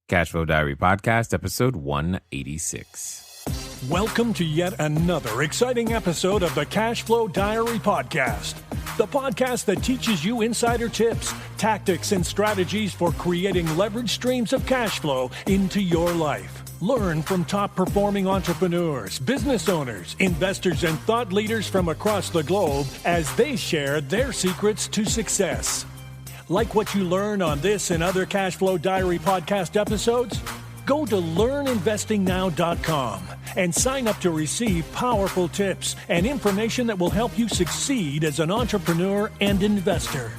Cashflow Diary Podcast, episode 186. Welcome to yet another exciting episode of the Cashflow Diary Podcast, the podcast that teaches you insider tips, tactics, and strategies for creating leverage streams of cash flow into your life. Learn from top-performing entrepreneurs, business owners, investors, and thought leaders from across the globe as they share their secrets to success. Like what you learn on this and other Cashflow Diary podcast episodes? Go to learninvestingnow.com and sign up to receive powerful tips and information that will help you succeed as an entrepreneur and investor.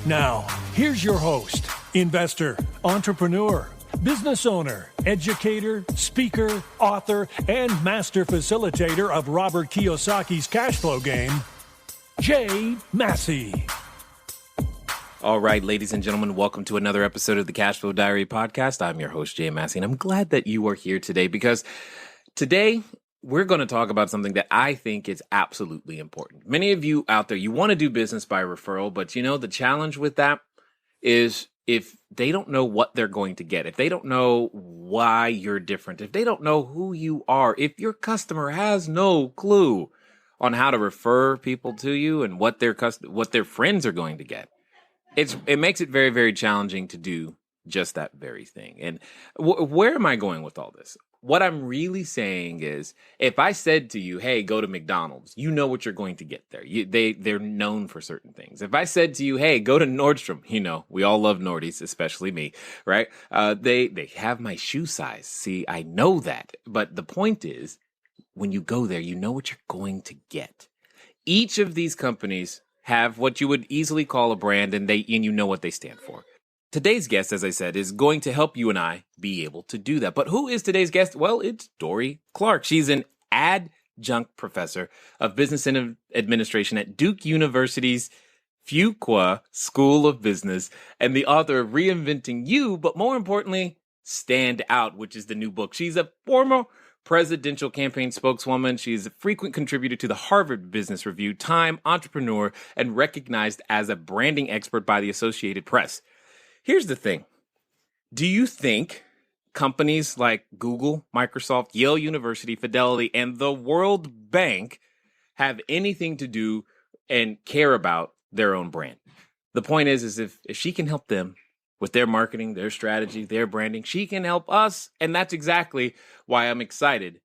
Now, here's your host, investor, entrepreneur, business owner, educator, speaker, author, and master facilitator of Robert Kiyosaki's cash flow game, Jay Massey. All right, ladies and gentlemen, welcome to another episode of the Cashflow Diary Podcast. I'm your host, Jay Massey, and I'm glad that you are here today because today we're going to talk about something that I think is absolutely important. Many of you out there, you want to do business by referral, but you know, the challenge with that is if they don't know what they're going to get, if they don't know why you're different, if they don't know who you are, if your customer has no clue on how to refer people to you and what their friends are going to get, it makes it very, very challenging to do just that very thing. And where am I going with all this? What I'm really saying is, if I said to you, hey, go to McDonald's, you know what you're going to get there. They're known for certain things. If I said to you, hey, go to Nordstrom, you know, we all love Nordies, especially me, right? They have my shoe size. See, I know that. But the point is, when you go there, you know what you're going to get. Each of these companies have what you would easily call a brand, and you know what they stand for. Today's guest, as I said, is going to help you and I be able to do that. But who is today's guest? Well, it's Dorie Clark. She's an adjunct professor of business and administration at Duke University's Fuqua School of Business and the author of Reinventing You, but more importantly, Stand Out, which is the new book. She's a former presidential campaign spokeswoman. She's a frequent contributor to the Harvard Business Review, Time, Entrepreneur, and recognized as a branding expert by the Associated Press. Here's the thing. Do you think companies like Google, Microsoft, Yale University, Fidelity, and the World Bank have anything to do and care about their own brand? The point is if she can help them with their marketing, their strategy, their branding, she can help us. And that's exactly why I'm excited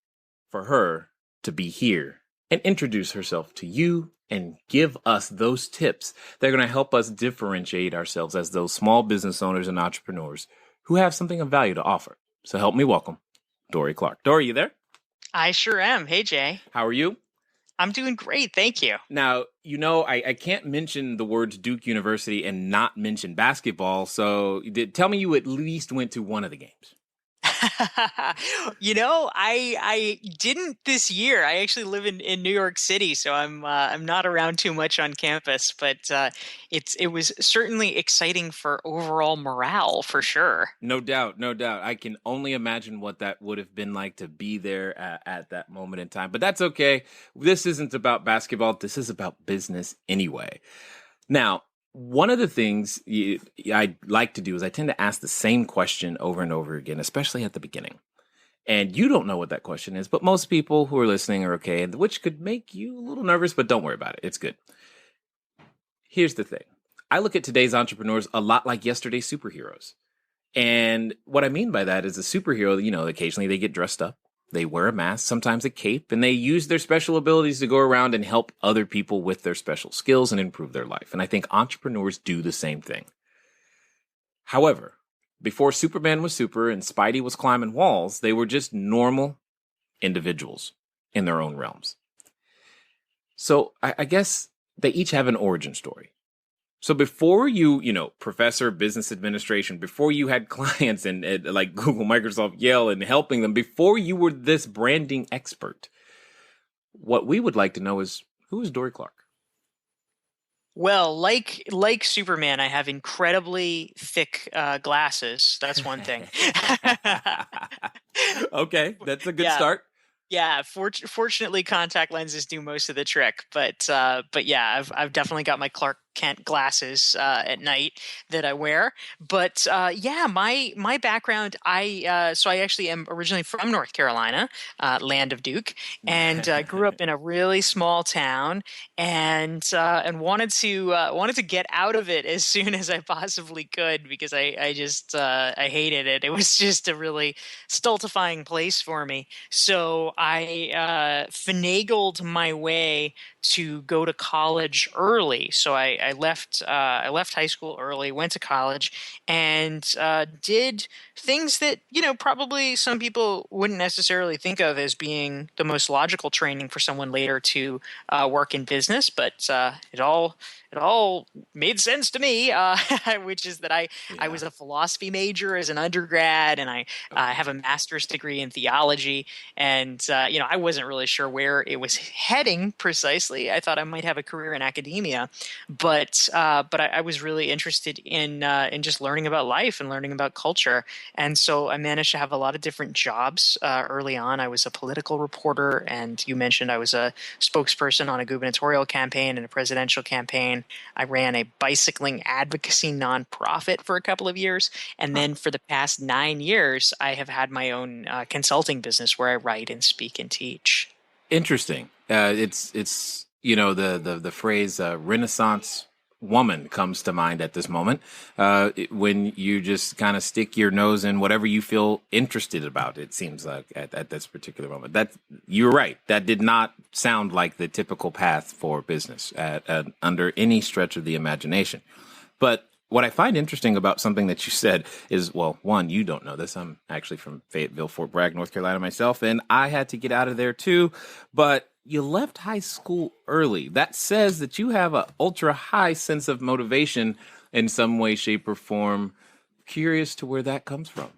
for her to be here and introduce herself to you and give us those tips that are going to help us differentiate ourselves as those small business owners and entrepreneurs who have something of value to offer. So help me welcome Dorie Clark. Dorie, you there? I sure am. Hey, Jay. How are you? I'm doing great. Thank you. Now, you know, I can't mention the words Duke University and not mention basketball. So tell me you at least went to one of the games. You know, I didn't this year. I actually live in New York City, so I'm not around too much on campus. But it was certainly exciting for overall morale, for sure. No doubt, no doubt. I can only imagine what that would have been like to be there at that moment in time. But that's okay. This isn't about basketball. This is about business anyway. Now, one of the things I like to do is I tend to ask the same question over and over again, especially at the beginning. And you don't know what that question is, but most people who are listening are okay, which could make you a little nervous, but don't worry about it. It's good. Here's the thing. I look at today's entrepreneurs a lot like yesterday's superheroes. And what I mean by that is a superhero, you know, occasionally they get dressed up. They wear a mask, sometimes a cape, and they use their special abilities to go around and help other people with their special skills and improve their life. And I think entrepreneurs do the same thing. However, before Superman was super and Spidey was climbing walls, they were just normal individuals in their own realms. So I guess they each have an origin story. So before you professor of business administration, before you had clients and like Google, Microsoft, Yale, and helping them, before you were this branding expert, what we would like to know is, who is Dorie Clark? Well, like Superman, I have incredibly thick glasses. That's one thing. Okay, that's a good start. Yeah, fortunately, contact lenses do most of the trick. But yeah, I've definitely got my Clark Kent glasses at night that I wear. But yeah, my background, I actually am originally from North Carolina, land of Duke, and grew up in a really small town, and wanted to get out of it as soon as I possibly could because I just I hated it. It was just a really stultifying place for me. So I finagled my way to go to college early. So I left high school early, went to college, and did things that probably some people wouldn't necessarily think of as being the most logical training for someone later to work in business, but it all made sense to me, which is that I Yeah. was a philosophy major as an undergrad, and I have a Okay. master's degree in theology. And I wasn't really sure where it was heading precisely. I thought I might have a career in academia, but I was really interested in just learning about life and learning about culture. And so I managed to have a lot of different jobs early on. I was a political reporter, and you mentioned I was a spokesperson on a gubernatorial campaign and a presidential campaign. I ran a bicycling advocacy nonprofit for a couple of years. And Huh. then for the past 9 years, I have had my own consulting business where I write and speak and teach. Interesting. It's the phrase Renaissance woman comes to mind at this moment. When you just kind of stick your nose in whatever you feel interested about. It seems like at this particular moment. That you're right. That did not sound like the typical path for business under any stretch of the imagination. But what I find interesting about something that you said is, well, one, you don't know this. I'm actually from Fayetteville, Fort Bragg, North Carolina myself, and I had to get out of there too. But you left high school early. That says that you have an ultra high sense of motivation in some way, shape, or form. Curious to where that comes from.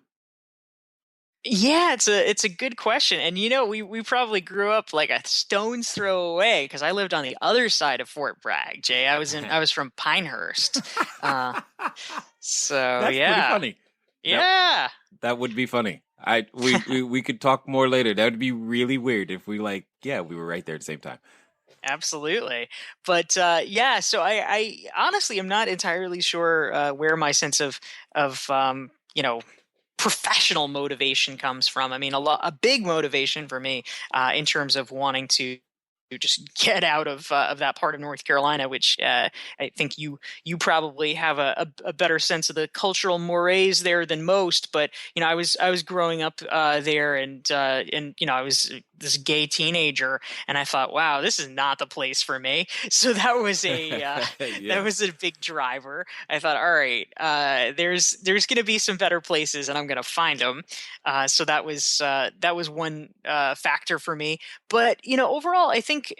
Yeah, it's a good question. And we probably grew up like a stone's throw away because I lived on the other side of Fort Bragg, Jay. I was from Pinehurst. Uh so That's pretty yeah. funny. That Yeah. that would be funny. We could talk more later. That would be really weird if we were right there at the same time. Absolutely. But yeah, so I honestly am not entirely sure where my sense of professional motivation comes from. I mean, a big motivation for me in terms of wanting to just get out of that part of North Carolina, which I think you probably have a better sense of the cultural mores there than most. But I was growing up there, and I was this gay teenager, and I thought, wow, this is not the place for me. So that Yeah. was a big driver. I thought, all right, there's going to be some better places, and I'm going to find them. So that was one factor for me. But overall, I think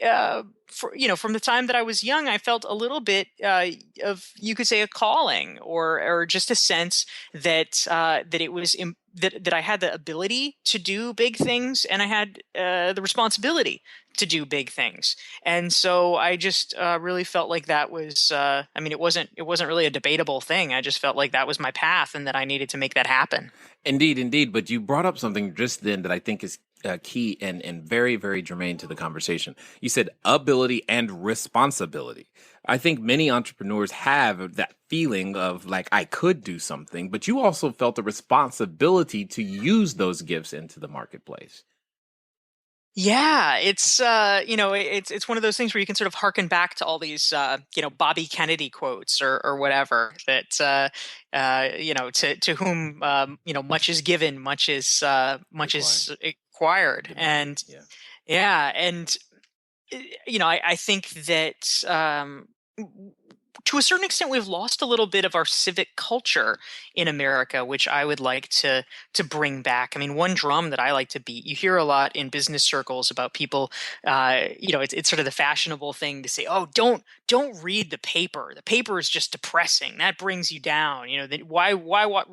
from the time that I was young, I felt a little bit of, you could say, a calling, or just a sense that it was that I had the ability to do big things, and I had the responsibility to do big things. And so I just really felt like that was. I mean, it wasn't really a debatable thing. I just felt like that was my path, and that I needed to make that happen. Indeed, indeed. But you brought up something just then that I think is key and very, very germane to the conversation. You said ability and responsibility. I think many entrepreneurs have that feeling of like, I could do something, but you also felt the responsibility to use those gifts into the marketplace. Yeah, it's one of those things where you can sort of harken back to all these Bobby Kennedy quotes, or whatever, that to whom much is given, much Required. is acquired. Demanded. And Yeah. yeah, and I think that to a certain extent, we've lost a little bit of our civic culture in America, which I would like to bring back. I mean, one drum that I like to beat. You hear a lot in business circles about people. It's sort of the fashionable thing to say, "Oh, don't read the paper. The paper is just depressing. That brings you down. Why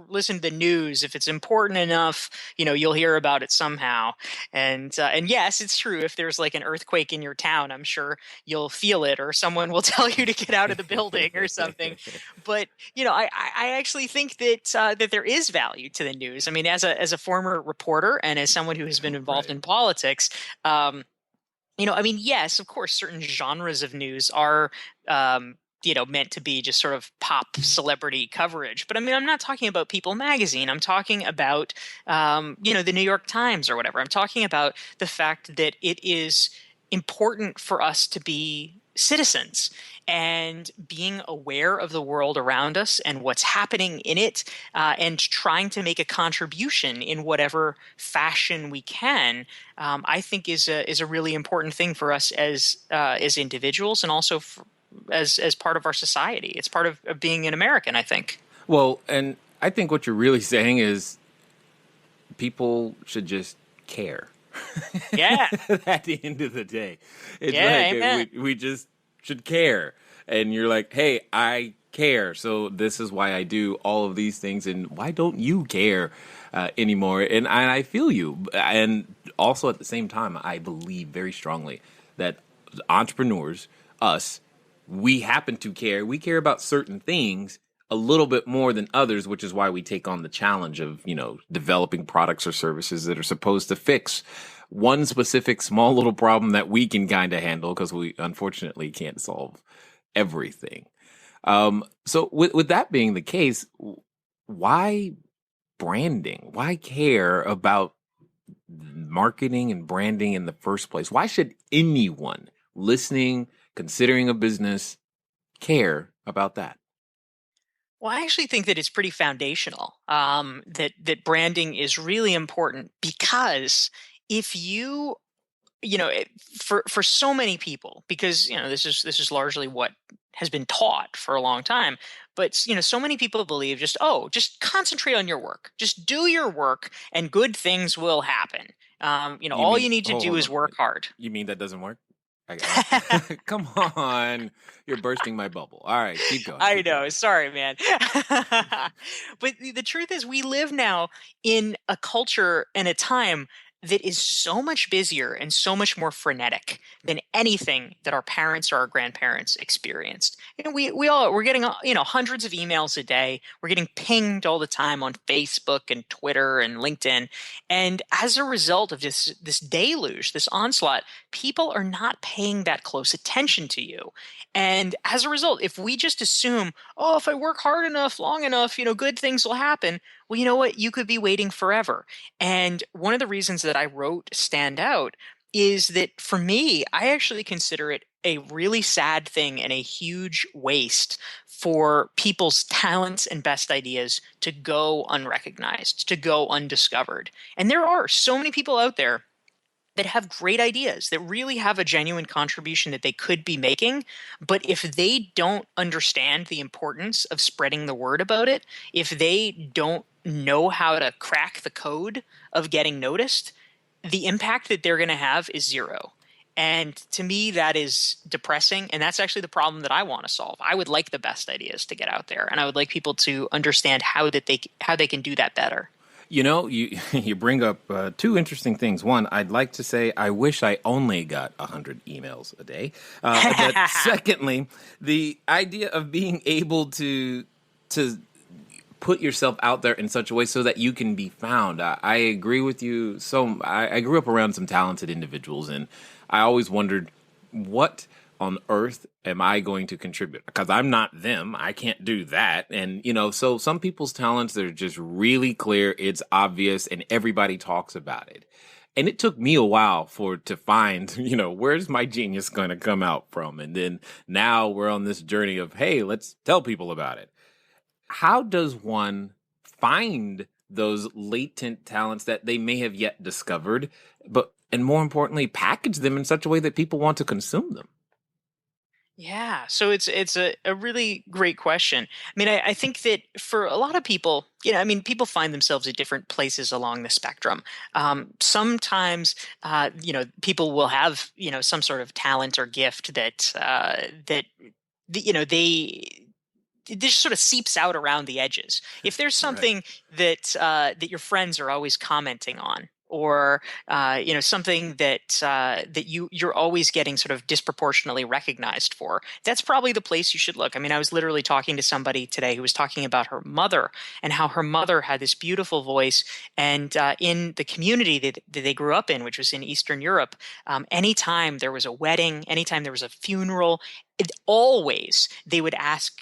listen to the news if it's important enough? You'll hear about it somehow." And yes, it's true. If there's like an earthquake in your town, I'm sure you'll feel it, or someone will tell you to get out of the building or something. But I actually think that there is value to the news. I mean, as a former reporter, and as someone who has been involved Right. in politics, I mean, yes, of course, certain genres of news are meant to be just sort of pop celebrity coverage. But I mean, I'm not talking about People magazine. I'm talking about, the New York Times or whatever. I'm talking about the fact that it is important for us to be citizens and being aware of the world around us and what's happening in it, and trying to make a contribution in whatever fashion we can. I think is a really important thing for us as individuals, and also as part of our society. It's part of being an American, I think. Well, and I think what you're really saying is people should just care. Yeah. At the end of the day, it's Yeah, like amen. we just should care. And you're like, hey, I care. So this is why I do all of these things. And why don't you care anymore? And I feel you. And also at the same time, I believe very strongly that entrepreneurs, us, we happen to care. We care about certain things a little bit more than others, which is why we take on the challenge of, developing products or services that are supposed to fix one specific small little problem that we can kind of handle, because we unfortunately can't solve everything. So with that being the case, why branding? Why care about marketing and branding in the first place? Why should anyone listening, considering a business, care about that? Well, I actually think that it's pretty foundational. That branding is really important, because if for so many people, because this is largely what has been taught for a long time. But so many people believe just concentrate on your work, just do your work, and good things will happen. You All mean, you need to do hold is on. work hard. You mean that doesn't work? Come on. You're bursting my bubble. All right, keep going. I Keep know. going. Sorry, man. But the truth is, we live now in a culture and a time that is so much busier and so much more frenetic than anything that our parents or our grandparents experienced. We're getting hundreds of emails a day. We're getting pinged all the time on Facebook and Twitter and LinkedIn. And as a result of this deluge, this onslaught, people are not paying that close attention to you. And as a result, if we just assume, oh, if I work hard enough, long enough, good things will happen. Well, you know what? You could be waiting forever. And one of the reasons that I wrote Stand Out is that, for me, I actually consider it a really sad thing and a huge waste for people's talents and best ideas to go unrecognized, to go undiscovered. And there are so many people out there that have great ideas, that really have a genuine contribution that they could be making. But if they don't understand the importance of spreading the word about it, if they don't know how to crack the code of getting noticed, the impact that they're going to have is zero. And to me, that is depressing. And that's actually the problem that I want to solve. I would like the best ideas to get out there, and I would like people to understand how they can do that better. You bring up two interesting things. One, I'd like to say I wish I only got 100 emails a day. But secondly, the idea of being able to put yourself out there in such a way so that you can be found. I agree with you. So I grew up around some talented individuals, and I always wondered, what on earth am I going to contribute? Because I'm not them. I can't do that. And, so some people's talents, they're just really clear. It's obvious, and everybody talks about it. And it took me a while to find, where's my genius going to come out from? And then now we're on this journey of, hey, let's tell people about it. How does one find those latent talents that they may have yet discovered, and more importantly, package them in such a way that people want to consume them? Yeah, so it's a really great question. I mean, I think that for a lot of people, people find themselves at different places along the spectrum. Sometimes, people will have, some sort of talent or gift they it just sort of seeps out around the edges. If there's Right. something that your friends are always commenting on, or something that you're always getting sort of disproportionately recognized for, that's probably the place you should look. I mean, I was literally talking to somebody today who was talking about her mother and how her mother had this beautiful voice, and in the community that they grew up in, which was in Eastern Europe, anytime there was a wedding, anytime there was a funeral, always they would ask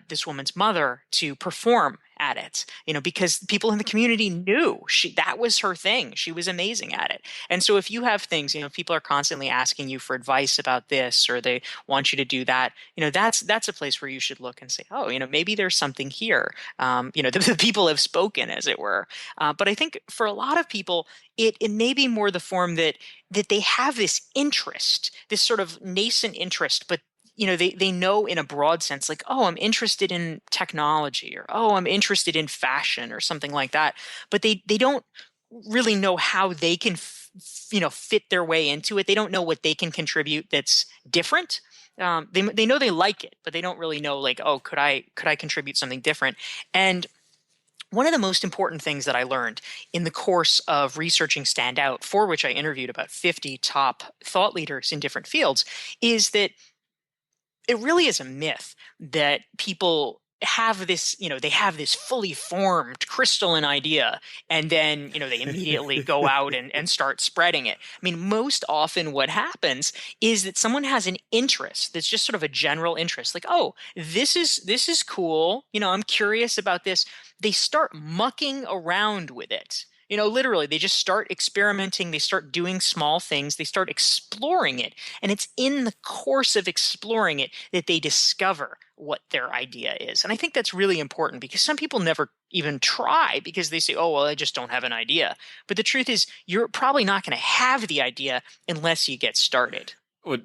this woman's mother to perform at it, because people in the community knew that was her thing. She was amazing at it. And so if you have things, people are constantly asking you for advice about this, or they want you to do that, that's a place where you should look and say, oh, maybe there's something here. The people have spoken, as it were. But I think for a lot of people, it may be more the form that they have this interest, this sort of nascent interest, but they know in a broad sense, like, oh, I'm interested in technology, or, oh, I'm interested in fashion, or something like that. But they don't really know how they can, fit their way into it. They don't know what they can contribute that's different. They know they like it, but they don't really know, like, oh, could I contribute something different? And one of the most important things that I learned in the course of researching Stand Out, for which I interviewed about 50 top thought leaders in different fields, is that it really is a myth that people have this, they have this fully formed crystalline idea, and then, they immediately go out and start spreading it. I mean, most often what happens is that someone has an interest that's just sort of a general interest, like, oh, this is cool. I'm curious about this. They start mucking around with it. Literally, they just start experimenting. They start doing small things. They start exploring it. And it's in the course of exploring it that they discover what their idea is. And I think that's really important, because some people never even try because they say, oh, well, I just don't have an idea. But the truth is, you're probably not going to have the idea unless you get started. Well,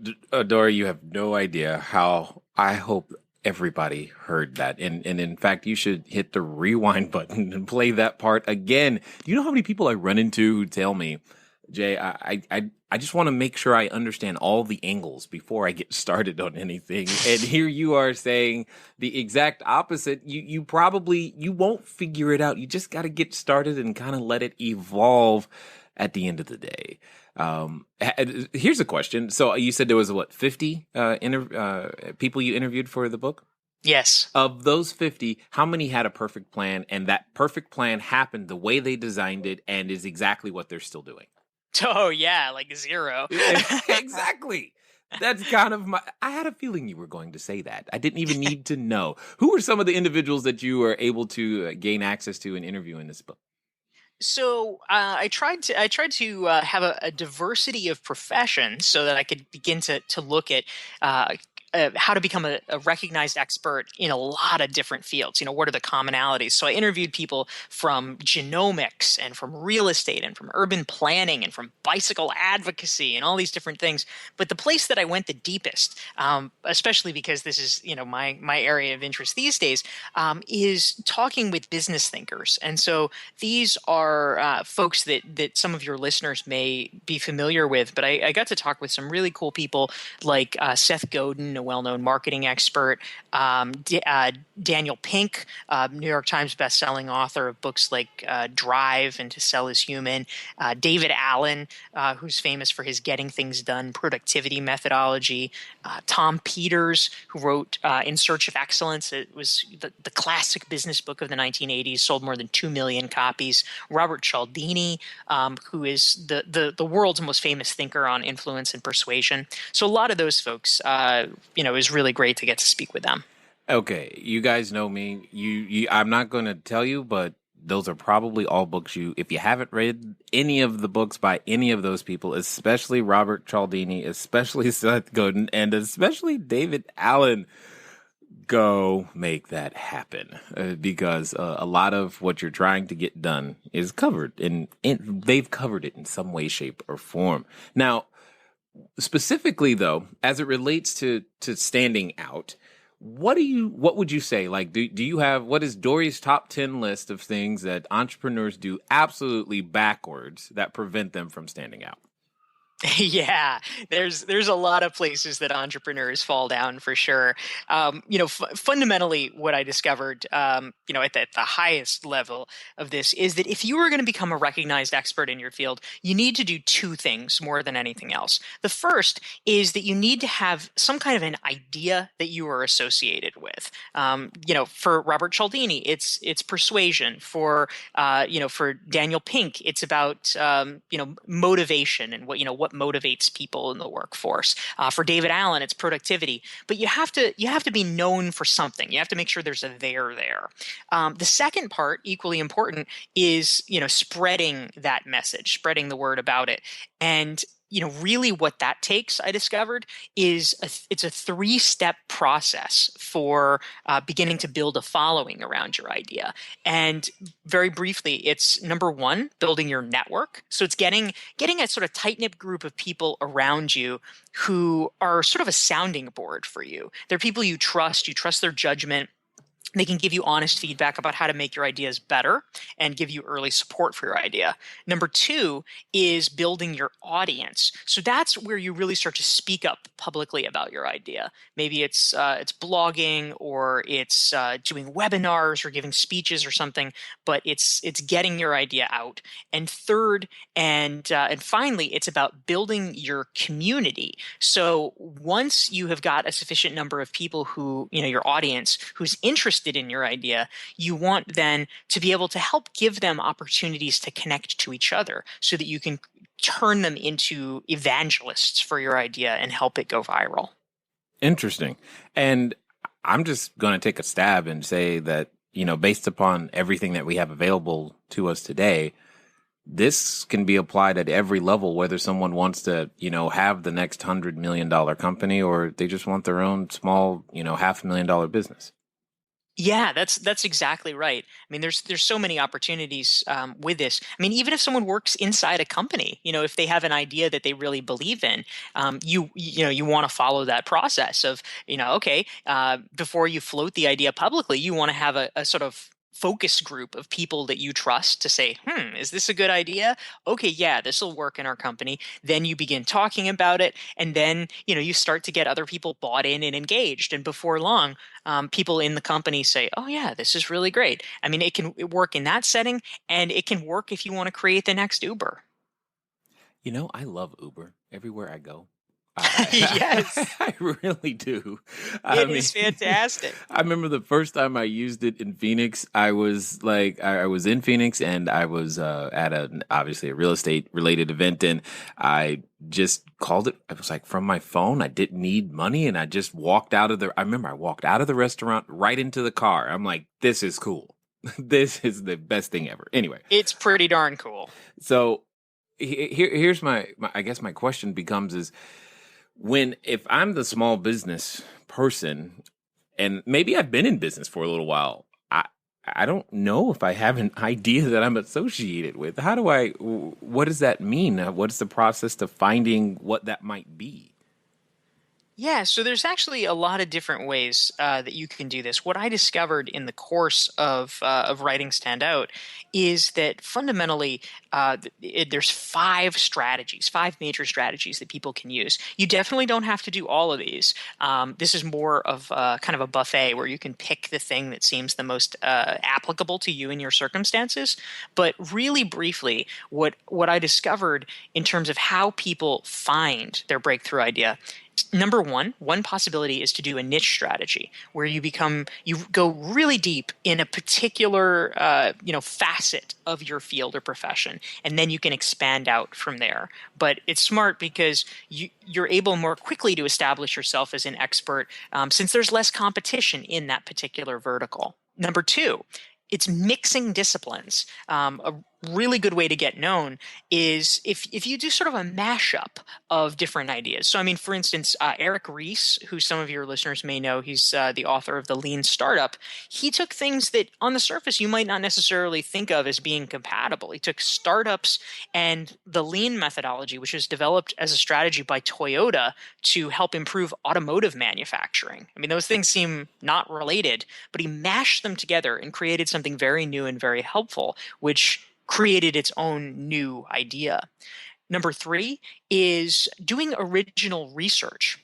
Dorie, you have no idea how I hope everybody heard that. And in fact, you should hit the rewind button and play that part again. Do you know how many people I run into who tell me, Jay, I just want to make sure I understand all the angles before I get started on anything. And here you are saying the exact opposite. You won't figure it out. You just got to get started and kind of let it evolve at the end of the day. Here's a question. So you said there was 50 people you interviewed for the book? Yes. Of those 50, how many had a perfect plan, and that perfect plan happened the way they designed it and is exactly what they're still doing? Oh, yeah, like 0. Exactly. That's kind of I had a feeling you were going to say that. I didn't even need to know. Who were some of the individuals that you were able to gain access to and interview in this book? So I tried to have a diversity of professions so that I could begin to look at how to become a recognized expert in a lot of different fields. What are the commonalities? So I interviewed people from genomics and from real estate and from urban planning and from bicycle advocacy and all these different things. But the place that I went the deepest, especially because this is my area of interest these days, is talking with business thinkers. And so these are folks that some of your listeners may be familiar with. But I got to talk with some really cool people like Seth Godin, a well-known marketing expert, Daniel Pink, New York Times bestselling author of books like Drive and To Sell Is Human, David Allen, who's famous for his Getting Things Done productivity methodology, Tom Peters, who wrote In Search of Excellence. It was the classic business book of the 1980s, sold more than 2 million copies. Robert Cialdini, who is the world's most famous thinker on influence and persuasion. So a lot of those folks, it was really great to get to speak with them. Okay, you guys know me. I'm not going to tell you, but those are probably all books if you haven't read any of the books by any of those people, especially Robert Cialdini, especially Seth Godin, and especially David Allen, go make that happen, because a lot of what you're trying to get done is covered, and they've covered it in some way, shape, or form. Now, specifically, though, as it relates to standing out, what would you say? Like, do you have, what is Dorie's top 10 list of things that entrepreneurs do absolutely backwards that prevent them from standing out? Yeah, there's a lot of places that entrepreneurs fall down for sure. Fundamentally, what I discovered, at the highest level of this is that if you are going to become a recognized expert in your field, you need to do two things more than anything else. The first is that you need to have some kind of an idea that you are associated with. For Robert Cialdini, it's persuasion. For Daniel Pink, it's about motivation and what motivates people in the workforce. For David Allen, it's productivity. But you have to be known for something. You have to make sure there's a there. The second part, equally important, is spreading that message, spreading the word about it, and really what that takes, I discovered, is it's a three-step process for beginning to build a following around your idea. And very briefly, it's number one, building your network. So it's getting a sort of tight-knit group of people around you who are sort of a sounding board for you. They're people you trust their judgment. They can give you honest feedback about how to make your ideas better and give you early support for your idea. Number two is building your audience. So that's where you really start to speak up publicly about your idea. Maybe it's blogging, or it's doing webinars or giving speeches or something, but it's getting your idea out. And third, and finally, it's about building your community. So once you have got a sufficient number of people who, your audience, who's interested in your idea, you want then to be able to help give them opportunities to connect to each other so that you can turn them into evangelists for your idea and help it go viral. Interesting. And I'm just going to take a stab and say that, based upon everything that we have available to us today, this can be applied at every level, whether someone wants to, have the next $100 million company, or they just want their own small, $500,000 business. Yeah, that's exactly right. I mean, there's so many opportunities with this. I mean, even if someone works inside a company, if they have an idea that they really believe in, you want to follow that process of, okay, before you float the idea publicly, you want to have a sort of focus group of people that you trust to say, is this a good idea? Okay, yeah, this will work in our company. Then you begin talking about it, and then you start to get other people bought in and engaged, and before long, people in the company say, oh yeah, this is really great. I mean, it can work in that setting, and it can work if you want to create the next Uber. I love Uber everywhere I go. Yes, I really do. it is fantastic. I remember the first time I used it in Phoenix. I was I was in Phoenix, and I was at obviously a real estate related event, and I just called it. I was like, from my phone. I didn't need money, and I just walked out of I remember I walked out of the restaurant right into the car. I'm like, this is cool. This is the best thing ever. Anyway, it's pretty darn cool. So here's my I guess my question becomes is, if I'm the small business person, and maybe I've been in business for a little while, I don't know if I have an idea that I'm associated with. What does that mean? What is the process to finding what that might be? Yeah, so there's actually a lot of different ways that you can do this. What I discovered in the course of writing Stand Out is that fundamentally there's five major strategies that people can use. You definitely don't have to do all of these. This is more of kind of a buffet where you can pick the thing that seems the most applicable to you and your circumstances. But really briefly, what I discovered in terms of how people find their breakthrough idea. Number one possibility is to do a niche strategy where you go really deep in a particular, facet of your field or profession, and then you can expand out from there. But it's smart because you're able more quickly to establish yourself as an expert since there's less competition in that particular vertical. Number two, it's mixing disciplines. A really good way to get known is if you do sort of a mashup of different ideas. So, I mean, for instance, Eric Ries, who some of your listeners may know, he's the author of The Lean Startup. He took things that on the surface you might not necessarily think of as being compatible. He took startups and the lean methodology, which was developed as a strategy by Toyota to help improve automotive manufacturing. I mean, those things seem not related, but he mashed them together and created something very new and very helpful, which created its own new idea. Number three is doing original research.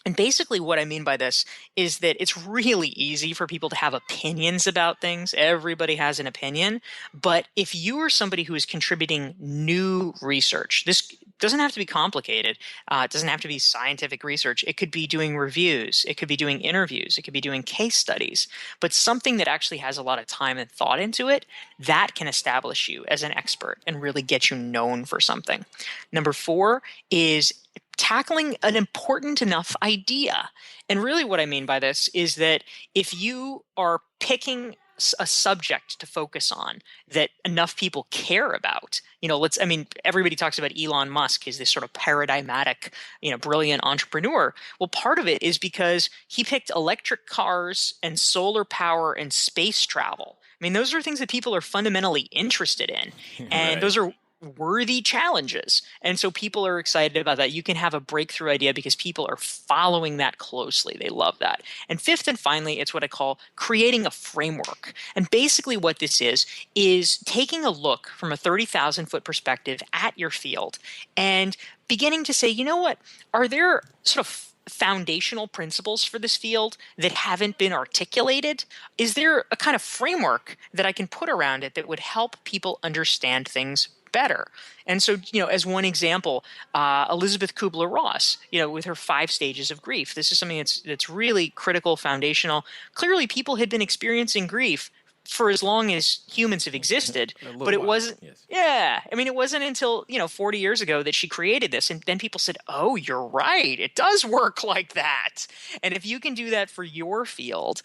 And basically what I mean by this is that it's really easy for people to have opinions about things. Everybody has an opinion. But if you are somebody who is contributing new research, this doesn't have to be complicated. It doesn't have to be scientific research. It could be doing reviews. It could be doing interviews. It could be doing case studies. But something that actually has a lot of time and thought into it, that can establish you as an expert and really get you known for something. Number four is tackling an important enough idea. And really what I mean by this is that if you are picking a subject to focus on that enough people care about, everybody talks about Elon Musk as this sort of paradigmatic, brilliant entrepreneur. Well, part of it is because he picked electric cars and solar power and space travel. I mean, those are things that people are fundamentally interested in. And Right. those are worthy challenges. And so people are excited about that. You can have a breakthrough idea because people are following that closely. They love that. And fifth and finally, it's what I call creating a framework. And basically what this is taking a look from a 30,000 foot perspective at your field and beginning to say, you know what, are there sort of foundational principles for this field that haven't been articulated? Is there a kind of framework that I can put around it that would help people understand things better? And so, as one example, Elizabeth Kubler-Ross, with her 5 stages of grief, this is something that's really critical, foundational. Clearly, people had been experiencing grief for as long as humans have existed, but it wasn't. Yes. Yeah, it wasn't until 40 years ago that she created this, and then people said, "Oh, you're right, it does work like that." And if you can do that for your field,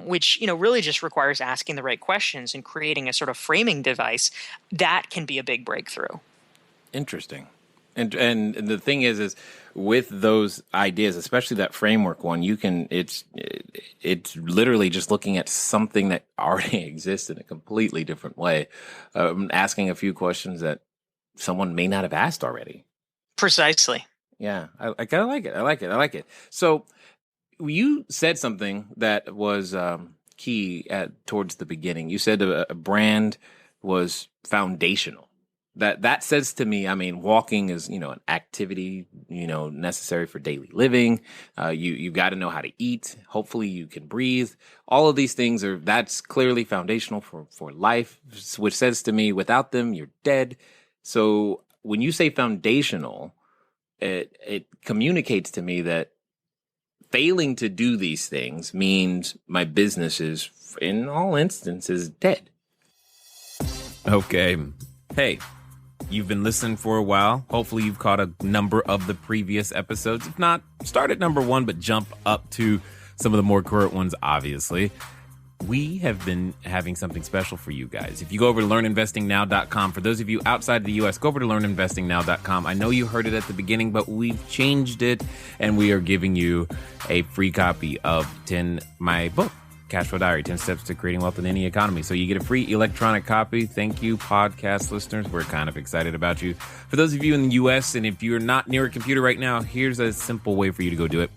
which really just requires asking the right questions and creating a sort of framing device, that can be a big breakthrough. Interesting. And the thing is with those ideas, especially that framework one, it's literally just looking at something that already exists in a completely different way, asking a few questions that someone may not have asked already. Precisely. Yeah, I kind of like it. I like it. So you said something that was key towards the beginning. You said a brand was foundational. That says to me, walking is, an activity, necessary for daily living. You've got to know how to eat. Hopefully you can breathe. All of these things that's clearly foundational for life, which says to me, without them, you're dead. So when you say foundational, it communicates to me that failing to do these things means my business is, in all instances, dead. Okay. Hey, you've been listening for a while. Hopefully you've caught a number of the previous episodes. If not, start at number 1, but jump up to some of the more current ones, obviously. We have been having something special for you guys. If you go over to learninvestingnow.com, for those of you outside the U.S., go over to learninvestingnow.com. I know you heard it at the beginning, but we've changed it, and we are giving you a free copy of my book, Cashflow Diary, 10 Steps to Creating Wealth in Any Economy. So you get a free electronic copy. Thank you, podcast listeners. We're kind of excited about you. For those of you in the U.S., and if you're not near a computer right now, here's a simple way for you to go do it.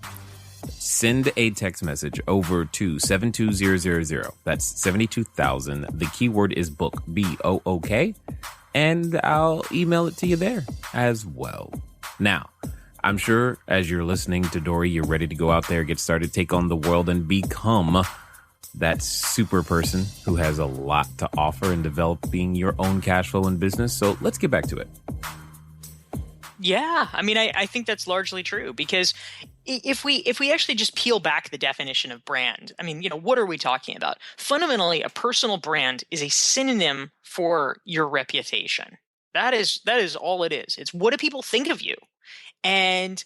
Send a text message over to 72000. That's 72,000. The keyword is book, BOOK, and I'll email it to you there as well. Now, I'm sure as you're listening to Dorie, you're ready to go out there, get started, take on the world, and become that super person who has a lot to offer in developing your own cash flow in business. So let's get back to it. Yeah, I think that's largely true, because if we actually just peel back the definition of brand, what are we talking about? Fundamentally, a personal brand is a synonym for your reputation. That is all it is. It's what do people think of you? And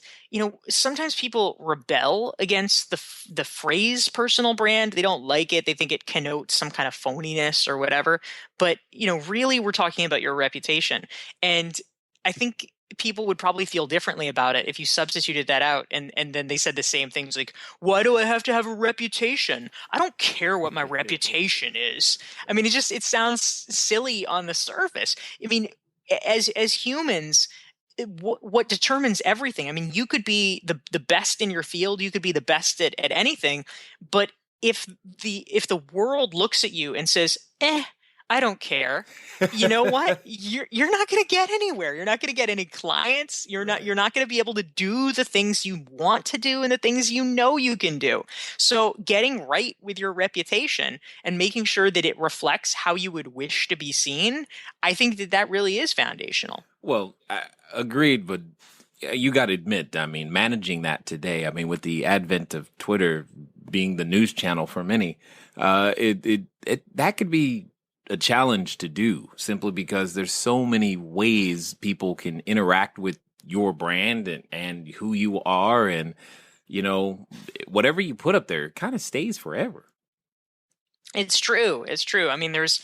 sometimes people rebel against the phrase personal brand. They don't like it. They think it connotes some kind of phoniness or whatever. But really, we're talking about your reputation. And I think people would probably feel differently about it if you substituted that out and then they said the same things like, why do I have to have a reputation? I don't care what my reputation is. It sounds silly on the surface. As humans, what determines everything? You could be the best in your field, you could be the best at anything, but if the world looks at you and says, I don't care. You know what? You're not going to get anywhere. You're not going to get any clients. Right. You're not going to be able to do the things you want to do and the things you know you can do. So getting right with your reputation and making sure that it reflects how you would wish to be seen, I think that that really is foundational. Well, agreed, but you got to admit, I mean, managing that today, I mean, with the advent of Twitter being the news channel for many, that could be a challenge to do simply because there's so many ways people can interact with your brand and who you are. And, you know, whatever you put up there kind of stays forever. It's true. It's true. I mean, there's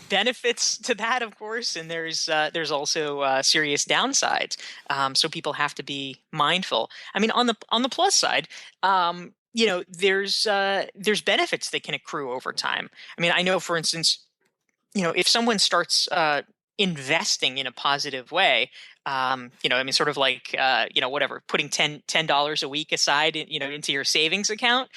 benefits to that, of course, and there's also serious downsides. So people have to be mindful. I mean, on the plus side, there's benefits that can accrue over time. I mean, I know, for instance, if someone starts investing in a positive way, I mean, sort of like, whatever, putting $10 a week aside, into your savings account,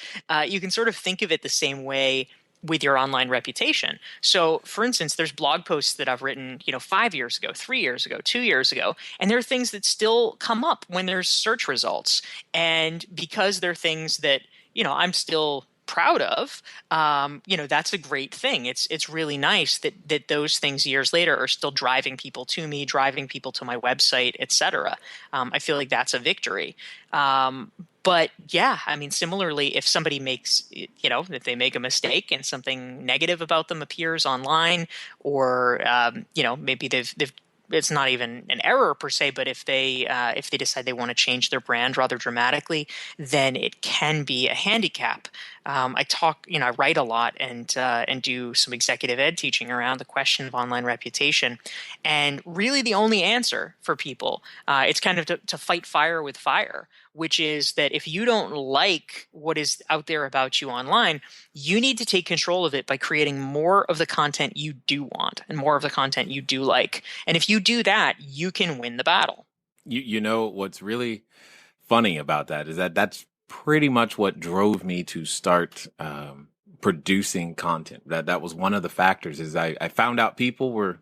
you can sort of think of it the same way with your online reputation. So, for instance, there's blog posts that I've written, 5 years ago, 3 years ago, 2 years ago, and there are things that still come up when there's search results. And because they're things that, I'm still proud of, that's a great thing. It's really nice that those things years later are still driving people to me, driving people to my website, etc. I feel like that's a victory. But yeah, I mean, similarly, if somebody makes, if they make a mistake and something negative about them appears online, or maybe they've it's not even an error per se, but if they decide they want to change their brand rather dramatically, then it can be a handicap. I write a lot and do some executive ed teaching around the question of online reputation, and really the only answer for people, it's kind of to fight fire with fire, which is that if you don't like what is out there about you online, you need to take control of it by creating more of the content you do want and more of the content you do like. And if you do that, you can win the battle. You know what's really funny about that is that that's pretty much what drove me to start producing content. That was one of the factors. Is I found out people were.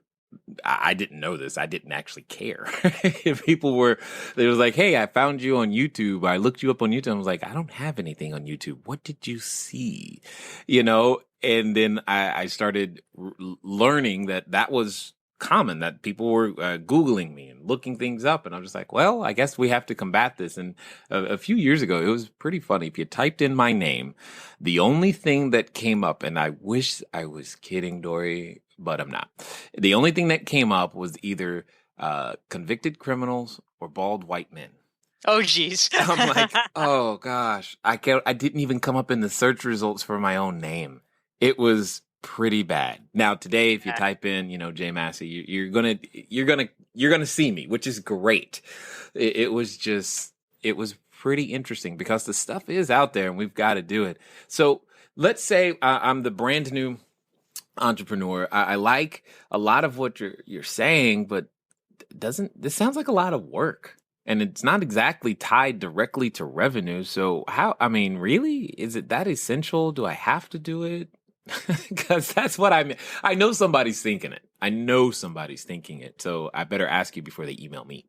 I didn't know this. I didn't actually care. If people were, they was like, "Hey, I found you on YouTube. I looked you up on YouTube." I was like, "I don't have anything on YouTube. What did you see?" And then I started learning that was common, that people were Googling me and looking things up. And I'm just like, well, I guess we have to combat this. And a few years ago, it was pretty funny. If you typed in my name, the only thing that came up, and I wish I was kidding, Dorie, but I'm not. The only thing that came up was either convicted criminals or bald white men. Oh, geez. I'm like, oh gosh, I didn't even come up in the search results for my own name. It was pretty bad. Now today, if you type in, Jay Massey, you're gonna see me, which is great. It was pretty interesting because the stuff is out there and we've got to do it. So let's say I'm the brand new entrepreneur. I like a lot of what you're saying, but this sounds like a lot of work. And it's not exactly tied directly to revenue. So really, is it that essential? Do I have to do it? Because that's what I mean. I know somebody's thinking it. So I better ask you before they email me.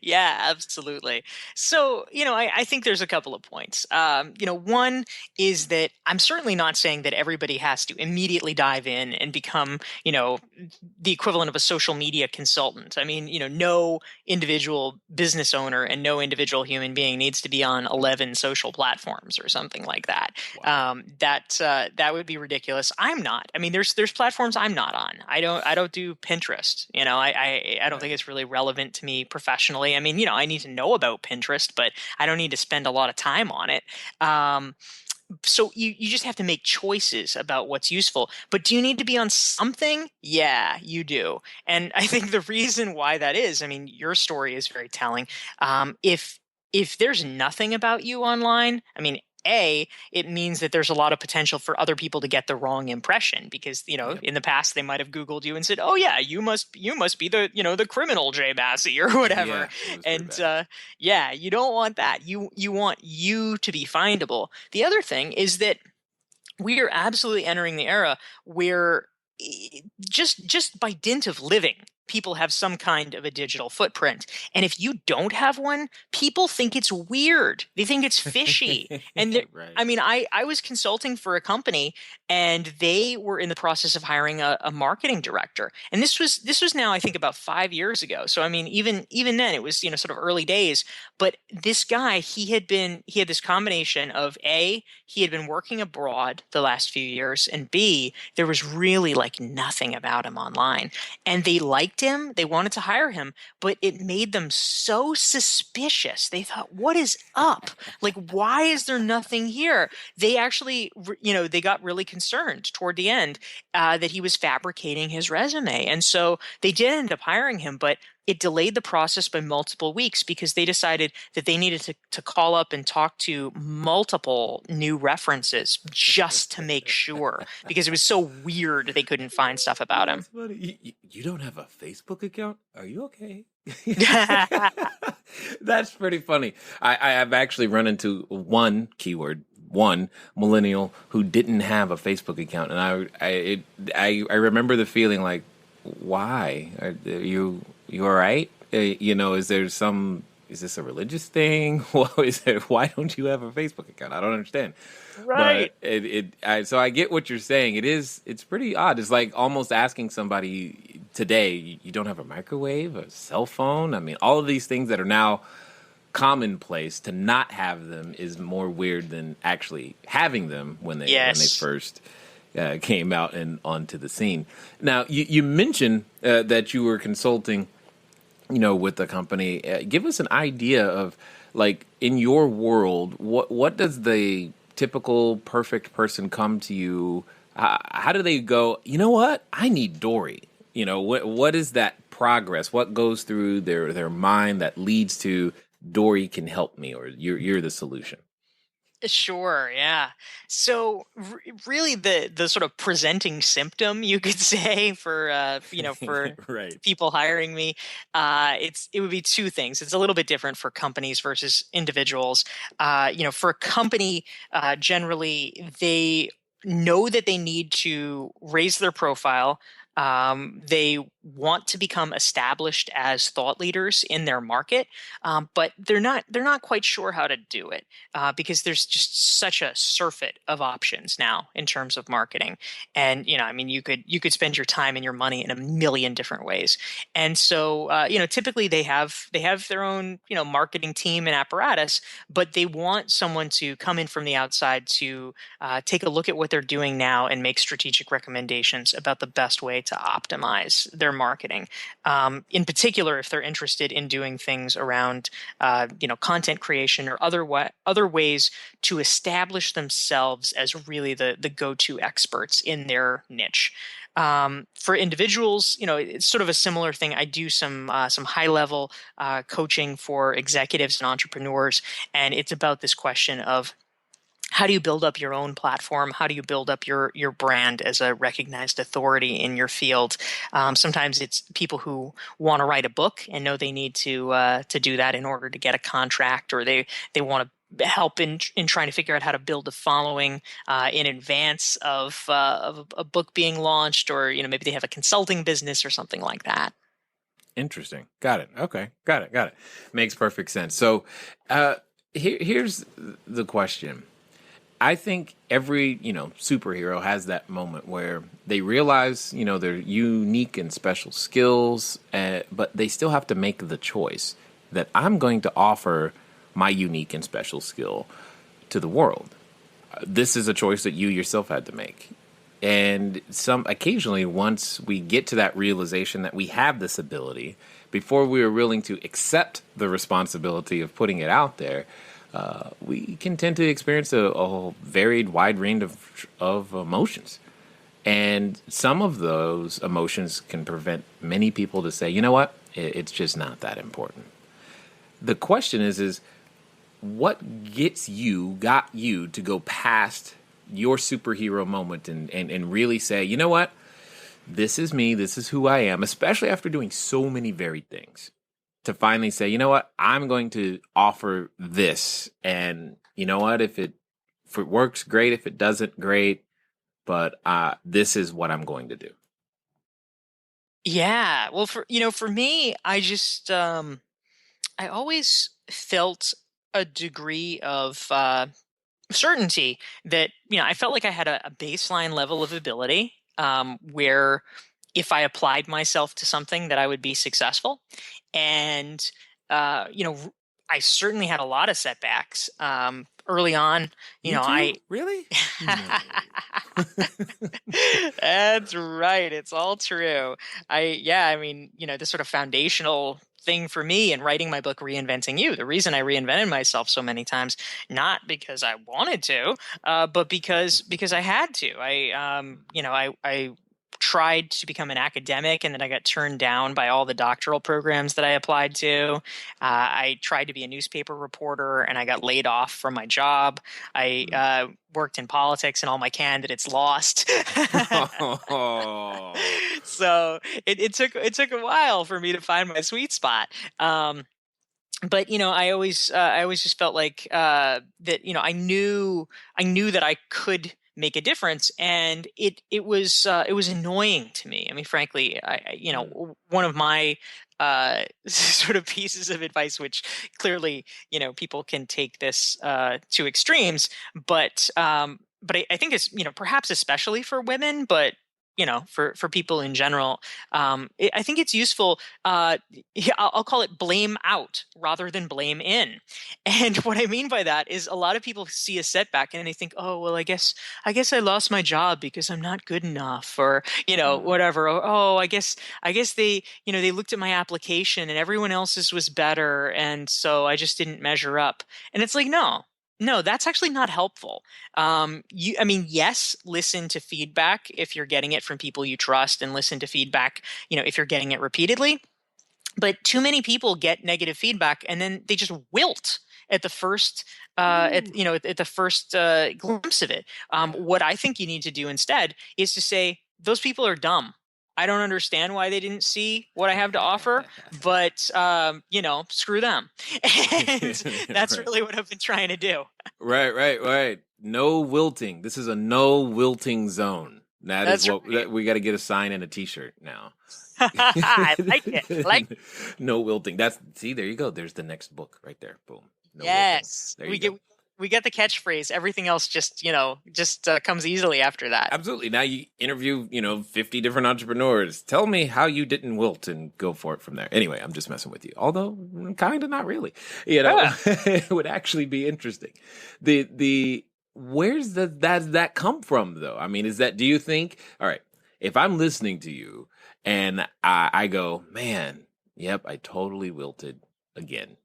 Yeah, absolutely. So, I think there's a couple of points. One is that I'm certainly not saying that everybody has to immediately dive in and become, the equivalent of a social media consultant. I mean, no individual business owner and no individual human being needs to be on 11 social platforms or something like that. Wow. That would be ridiculous. I'm not. I mean, there's platforms I'm not on. I don't do Pinterest. I don't think it's really relevant to me professionally. I mean, I need to know about Pinterest, but I don't need to spend a lot of time on it. So you just have to make choices about what's useful. But do you need to be on something? Yeah, you do. And I think the reason why that is, I mean, your story is very telling. If there's nothing about you online, I mean, it means that there's a lot of potential for other people to get the wrong impression because, Yep. in the past they might have Googled you and said, "Oh yeah, you must be the, the criminal Jay Massey or whatever." Yeah, it was pretty And bad. you don't want that. You want you to be findable. The other thing is that we are absolutely entering the era where just by dint of living, people have some kind of a digital footprint. And if you don't have one, people think it's weird. They think it's fishy. And Right. I mean, I was consulting for a company, and they were in the process of hiring a marketing director. And this was now, I think, about 5 years ago. So I mean, even then it was, sort of early days. But this guy, he had this combination of he had been working abroad the last few years, and B, there was really like nothing about him online. And they liked him, they wanted to hire him, but it made them so suspicious. They thought, what is up? Like, why is there nothing here? They actually, they got really concerned toward the end that he was fabricating his resume. And so they did end up hiring him, but it delayed the process by multiple weeks because they decided that they needed to call up and talk to multiple new references just to make sure, because it was so weird they couldn't find stuff about him. That's funny. You don't have a Facebook account? Are you okay? That's pretty funny. I have actually run into one millennial who didn't have a Facebook account, and I remember the feeling like, why are you all right? Is this a religious thing? Why don't you have a Facebook account? I don't understand. Right. But so I get what you're saying. It's pretty odd. It's like almost asking somebody today, you don't have a microwave, a cell phone. I mean, all of these things that are now commonplace, to not have them is more weird than actually having them when they first came out and onto the scene. Now, you mentioned that you were consulting, with the company. Give us an idea of, like, in your world, what does the typical perfect person come to you? How do they go, you know what? I need Dorie. What is that progress? What goes through their mind that leads to Dorie can help me, or you're the solution? Sure, yeah. So really the sort of presenting symptom, you could say, for for Right. people hiring me, it would be two things. It's a little bit different for companies versus individuals. For a company, generally they know that they need to raise their profile. They want to become established as thought leaders in their market, but they're not quite sure how to do it because there's just such a surfeit of options now in terms of marketing. And I mean, you could spend your time and your money in a million different ways. And so typically they have their own marketing team and apparatus, but they want someone to come in from the outside to take a look at what they're doing now and make strategic recommendations about the best way to optimize their marketing. In particular, if they're interested in doing things around content creation or other ways to establish themselves as really the go-to experts in their niche. For individuals, it's sort of a similar thing. I do some high-level coaching for executives and entrepreneurs, and it's about this question of, how do you build up your own platform? How do you build up your brand as a recognized authority in your field? Sometimes it's people who want to write a book and know they need to do that in order to get a contract, or they want to help in trying to figure out how to build a following in advance of a book being launched, or maybe they have a consulting business or something like that. Interesting. Got it. Okay. Got it. Makes perfect sense. So here's the question. I think every, superhero has that moment where they realize, their unique and special skills, but they still have to make the choice that I'm going to offer my unique and special skill to the world. This is a choice that you yourself had to make. And occasionally, once we get to that realization that we have this ability, before we are willing to accept the responsibility of putting it out there, we can tend to experience a varied, wide range of emotions. And some of those emotions can prevent many people to say, you know what, it's just not that important. The question is what got you to go past your superhero moment and really say, you know what, this is me, this is who I am, especially after doing so many varied things, to finally say, you know what, I'm going to offer this. And you know what, if it works, great. If it doesn't, great. but this is what I'm going to do. Yeah. Well, for me, I always felt a degree of certainty that, I felt like I had a baseline level of ability, where if I applied myself to something that I would be successful. And, I certainly had a lot of setbacks early on. You too? Really? No. That's right. It's all true. I mean, the sort of foundational thing for me in writing my book, Reinventing You, the reason I reinvented myself so many times, not because I wanted to, but because I had to. I tried to become an academic, and then I got turned down by all the doctoral programs that I applied to. I tried to be a newspaper reporter, and I got laid off from my job. I worked in politics, and all my candidates lost. Oh. So it took a while for me to find my sweet spot. But I always just felt like that. I knew that I could make a difference, and it was annoying to me. I mean, frankly, one of my sort of pieces of advice, which clearly people can take this to extremes, but I think it's perhaps especially for women, but for people in general, I think it's useful. Yeah, I'll call it blame out rather than blame in. And what I mean by that is a lot of people see a setback and they think, oh, well, I guess I lost my job because I'm not good enough, or whatever. Or, oh, I guess they looked at my application and everyone else's was better, and so I just didn't measure up. And it's like, no. No, that's actually not helpful. I mean, yes, listen to feedback if you're getting it from people you trust, and listen to feedback, if you're getting it repeatedly. But too many people get negative feedback and then they just wilt at the first at the first glimpse of it. What I think you need to do instead is to say, those people are dumb. I don't understand why they didn't see what I have to offer, but screw them. And that's Right. really what I've been trying to do. Right. No wilting. This is a no wilting zone. That's What right. we got to get a sign and a T-shirt now. I like it. No wilting. See, there you go. There's the next book right there. Boom. No Yes, wilting. There you go. we get the catchphrase. Everything else just comes easily after that. Absolutely. Now you interview, 50 different entrepreneurs. Tell me how you didn't wilt and go for it from there. Anyway, I'm just messing with you. Although kind of not really. It would actually be interesting. Where's that come from though? I mean, do you think, all right, if I'm listening to you and I go, man, yep, I totally wilted again.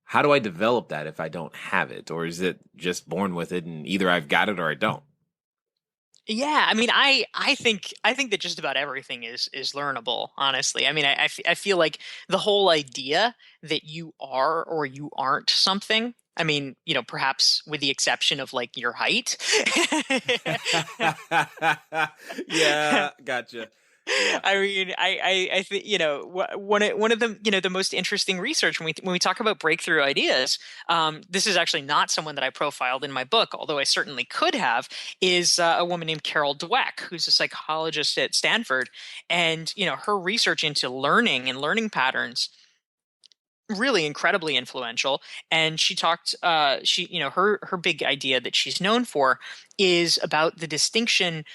How do I develop that if I don't have it? Or is it just born with it and either I've got it or I don't? Yeah, I mean, I think that just about everything is learnable. Honestly, I mean, I feel like the whole idea that you are or you aren't something. I mean, perhaps with the exception of like your height. Yeah, gotcha. Yeah. I mean, I think one of the the most interesting research when we talk about breakthrough ideas. This is actually not someone that I profiled in my book, although I certainly could have. Is a woman named Carol Dweck, who's a psychologist at Stanford, and her research into learning and learning patterns, really incredibly influential. And she talked her big idea that she's known for is about the distinction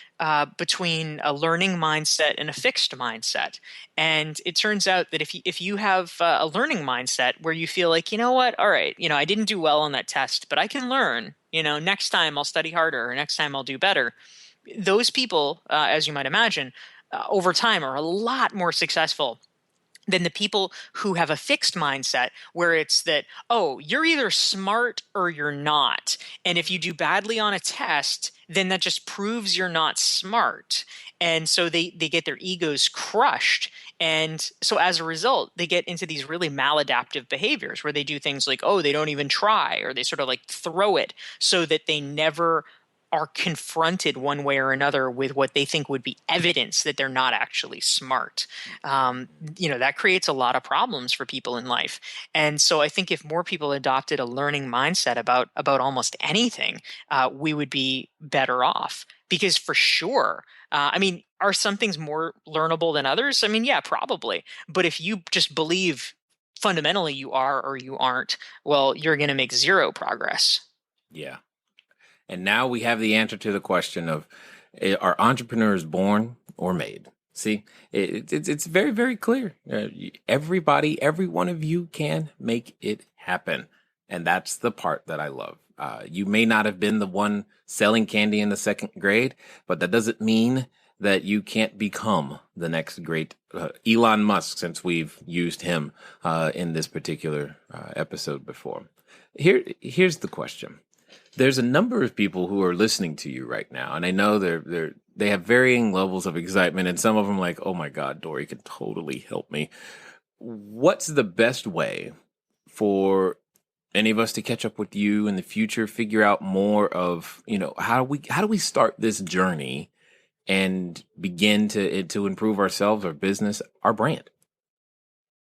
between a learning mindset and a fixed mindset. And it turns out that if you have a learning mindset where you feel like, what, all right, I didn't do well on that test, but I can learn, next time I'll study harder, or next time I'll do better. Those people, as you might imagine, over time are a lot more successful than the people who have a fixed mindset where it's that, oh, you're either smart or you're not. And if you do badly on a test, then that just proves you're not smart. And so they get their egos crushed. And so as a result, they get into these really maladaptive behaviors where they do things like, oh, they don't even try, or they sort of like throw it so that they never are confronted one way or another with what they think would be evidence that they're not actually smart. That creates a lot of problems for people in life. And so I think if more people adopted a learning mindset about almost anything, we would be better off. Because for sure, are some things more learnable than others? I mean, yeah, probably. But if you just believe fundamentally you are or you aren't, well, you're going to make zero progress. Yeah. And now we have the answer to the question of, are entrepreneurs born or made? See, it's very, very clear. Everybody, every one of you can make it happen. And that's the part that I love. You may not have been the one selling candy in the second grade, but that doesn't mean that you can't become the next great Elon Musk, since we've used him in this particular episode before. Here's the question. There's a number of people who are listening to you right now, and I know they have varying levels of excitement, and some of them like, oh my God, Dorie can totally help me. What's the best way for any of us to catch up with you in the future, figure out more of, how do we start this journey and begin to improve ourselves, our business, our brand?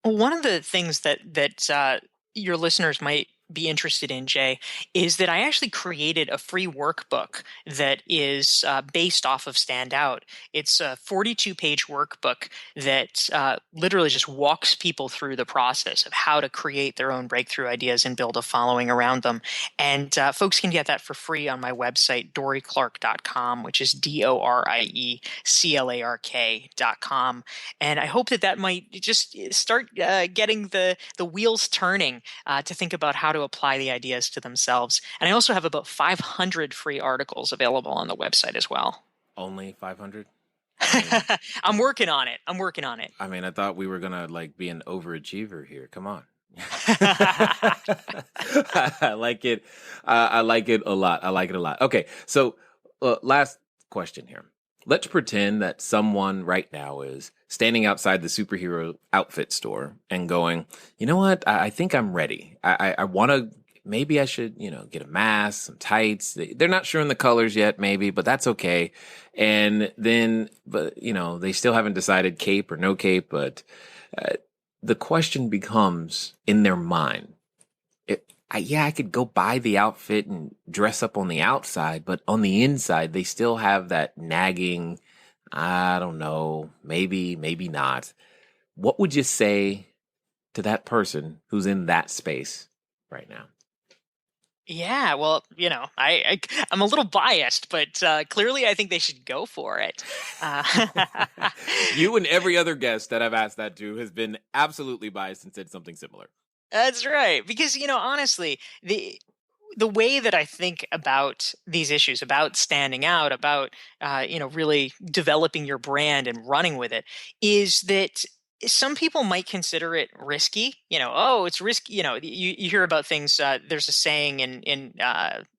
Well, one of the things that your listeners might be interested in, Jay, is that I actually created a free workbook that is based off of Stand Out. It's a 42-page workbook that literally just walks people through the process of how to create their own breakthrough ideas and build a following around them. And folks can get that for free on my website, dorieclark.com, which is DORIECLARK.com. And I hope that might just start getting the wheels turning to think about how to apply the ideas to themselves. And I also have about 500 free articles available on the website as well. Only 500? I'm working on it. I mean, I thought we were going to be an overachiever here. Come on. I like it. I like it a lot. Okay. So last question here. Let's pretend that someone right now is standing outside the superhero outfit store and going, you know what? I think I'm ready. I want to, maybe I should, get a mask, some tights. They're not sure in the colors yet, maybe, but that's okay. And then, they still haven't decided cape or no cape, but the question becomes in their mind, I could go buy the outfit and dress up on the outside, but on the inside, they still have that nagging, I don't know, maybe not. What would you say to that person who's in that space right now? Yeah, well, I'm a little biased, but clearly I think they should go for it. You and every other guest that I've asked that to has been absolutely biased and said something similar. That's right. Because, honestly, the way that I think about these issues, about standing out, about, really developing your brand and running with it, is that some people might consider it risky. It's risky. You hear about things. There's a saying in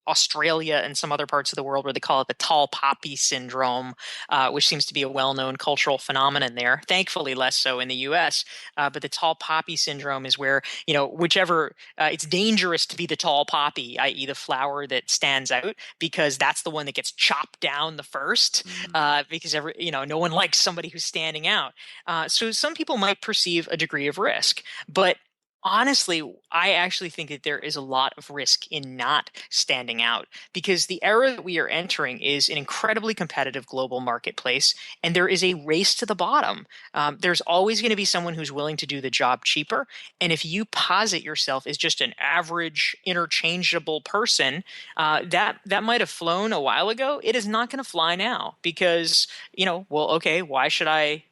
Australia and some other parts of the world where they call it the tall poppy syndrome, which seems to be a well-known cultural phenomenon there. Thankfully, less so in the U.S. But the tall poppy syndrome is where, whichever it's dangerous to be the tall poppy, i.e., the flower that stands out, because that's the one that gets chopped down the first. Because no one likes somebody who's standing out. So some people might perceive a degree of risk, but honestly, I actually think that there is a lot of risk in not standing out, because the era that we are entering is an incredibly competitive global marketplace, and there is a race to the bottom. There's always going to be someone who's willing to do the job cheaper, and if you posit yourself as just an average, interchangeable person, that might have flown a while ago. It is not going to fly now because, okay, why should I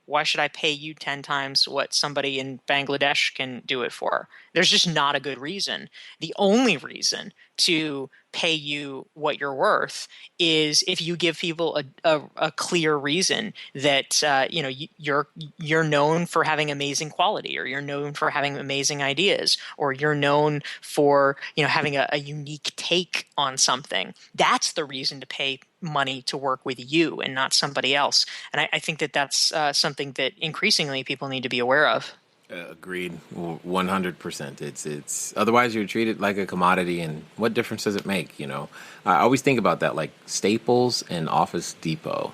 pay you 10 times what somebody in Bangladesh can do it for? There's just not a good reason. The only reason to pay you what you're worth is if you give people a clear reason that you're known for having amazing quality, or you're known for having amazing ideas, or you're known for having a unique take on something. That's the reason to pay money to work with you and not somebody else. And I think that that's something that increasingly people need to be aware of. Agreed, 100%. It's otherwise you're treated like a commodity, and what difference does it make? I always think about that, like Staples and Office Depot.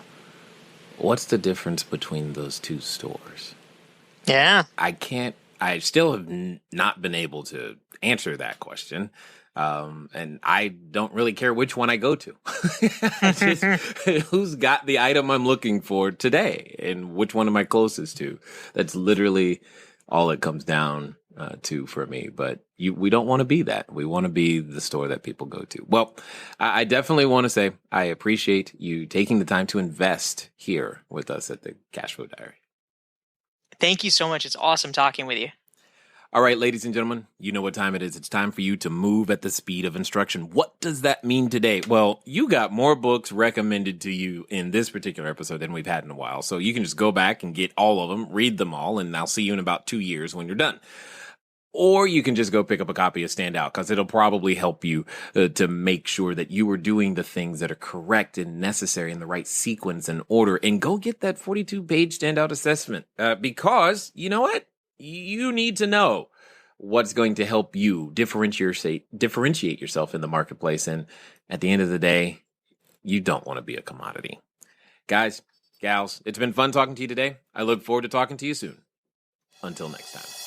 What's the difference between those two stores? Yeah. I still have not been able to answer that question. And I don't really care which one I go to. Who's got the item I'm looking for today and which one am I closest to? That's literally all it comes down to for me. But we don't want to be that. We want to be the store that people go to. Well, I definitely want to say I appreciate you taking the time to invest here with us at the Cashflow Diary. Thank you so much. It's awesome talking with you. All right, ladies and gentlemen, you know what time it is. It's time for you to move at the speed of instruction. What does that mean today? Well, you got more books recommended to you in this particular episode than we've had in a while. So you can just go back and get all of them, read them all, and I'll see you in about 2 years when you're done. Or you can just go pick up a copy of Stand Out, because it'll probably help you to make sure that you are doing the things that are correct and necessary in the right sequence and order. And go get that 42-page Standout assessment, because you know what? You need to know what's going to help you differentiate yourself in the marketplace. And at the end of the day, you don't want to be a commodity. Guys, gals, it's been fun talking to you today. I look forward to talking to you soon. Until next time.